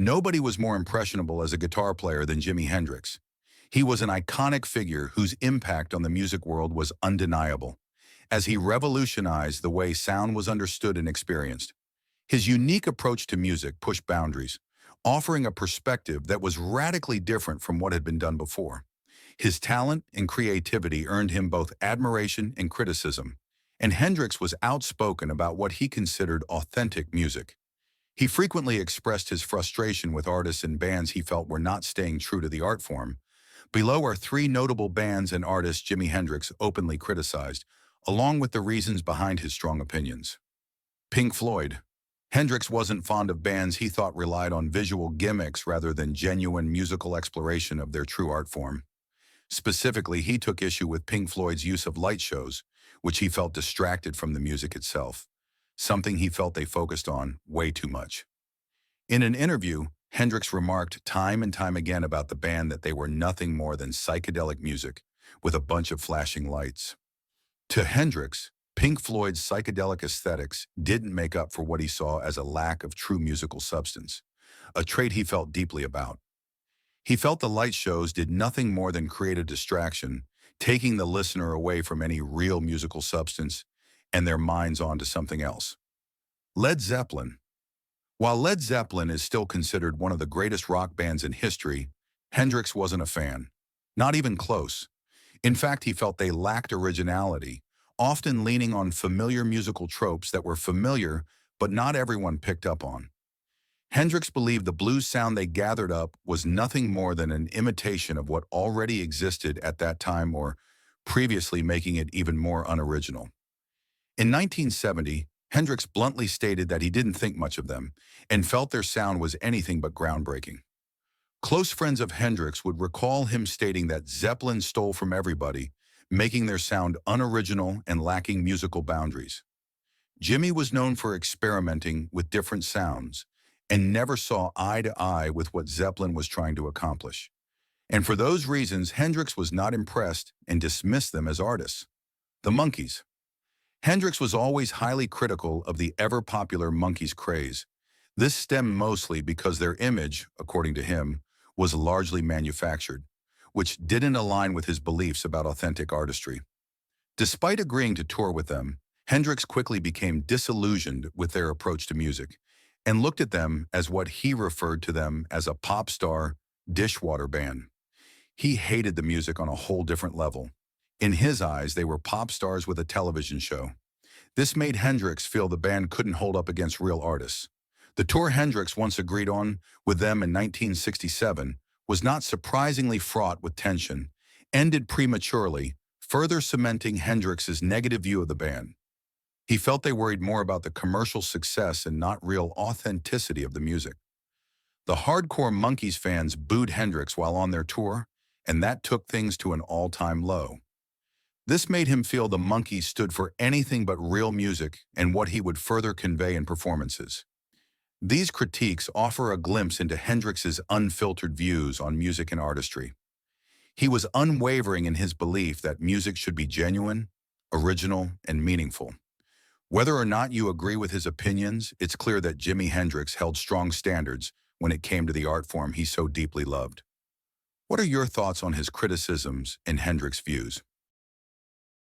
Nobody was more impressionable as a guitar player than Jimi Hendrix. He was an iconic figure whose impact on the music world was undeniable, as he revolutionized the way sound was understood and experienced. His unique approach to music pushed boundaries, offering a perspective that was radically different from what had been done before. His talent and creativity earned him both admiration and criticism, and Hendrix was outspoken about what he considered authentic music. He frequently expressed his frustration with artists and bands he felt were not staying true to the art form. Below are three notable bands and artists Jimi Hendrix openly criticized, along with the reasons behind his strong opinions. Pink Floyd. Hendrix wasn't fond of bands he thought relied on visual gimmicks rather than genuine musical exploration of their true art form. Specifically, he took issue with Pink Floyd's use of light shows, which he felt distracted from the music itself, something he felt they focused on way too much. In an interview, Hendrix remarked time and time again about the band that they were nothing more than psychedelic music with a bunch of flashing lights. To Hendrix, Pink Floyd's psychedelic aesthetics didn't make up for what he saw as a lack of true musical substance, a trait he felt deeply about. He felt the light shows did nothing more than create a distraction, taking the listener away from any real musical substance and their minds onto something else. Led Zeppelin. While Led Zeppelin is still considered one of the greatest rock bands in history, Hendrix wasn't a fan. Not even close. In fact, he felt they lacked originality, often leaning on familiar musical tropes that were familiar but not everyone picked up on. Hendrix believed the blues sound they gathered up was nothing more than an imitation of what already existed at that time or previously, making it even more unoriginal. In 1970, Hendrix bluntly stated that he didn't think much of them and felt their sound was anything but groundbreaking. Close friends of Hendrix would recall him stating that Zeppelin stole from everybody, making their sound unoriginal and lacking musical boundaries. Jimi was known for experimenting with different sounds and never saw eye to eye with what Zeppelin was trying to accomplish. And for those reasons, Hendrix was not impressed and dismissed them as artists. The Monkees. Hendrix was always highly critical of the ever-popular Monkees craze. This stemmed mostly because their image, according to him, was largely manufactured, which didn't align with his beliefs about authentic artistry. Despite agreeing to tour with them, Hendrix quickly became disillusioned with their approach to music and looked at them as what he referred to them as a pop star dishwater band. He hated the music on a whole different level. In his eyes, they were pop stars with a television show. This made Hendrix feel the band couldn't hold up against real artists. The tour Hendrix once agreed on with them in 1967 was not surprisingly fraught with tension, ended prematurely, further cementing Hendrix's negative view of the band. He felt they worried more about the commercial success and not real authenticity of the music. The hardcore Monkees fans booed Hendrix while on their tour, and that took things to an all-time low. This made him feel the Monkees stood for anything but real music and what he would further convey in performances. These critiques offer a glimpse into Hendrix's unfiltered views on music and artistry. He was unwavering in his belief that music should be genuine, original, and meaningful. Whether or not you agree with his opinions, it's clear that Jimi Hendrix held strong standards when it came to the art form he so deeply loved. What are your thoughts on his criticisms and Hendrix's views?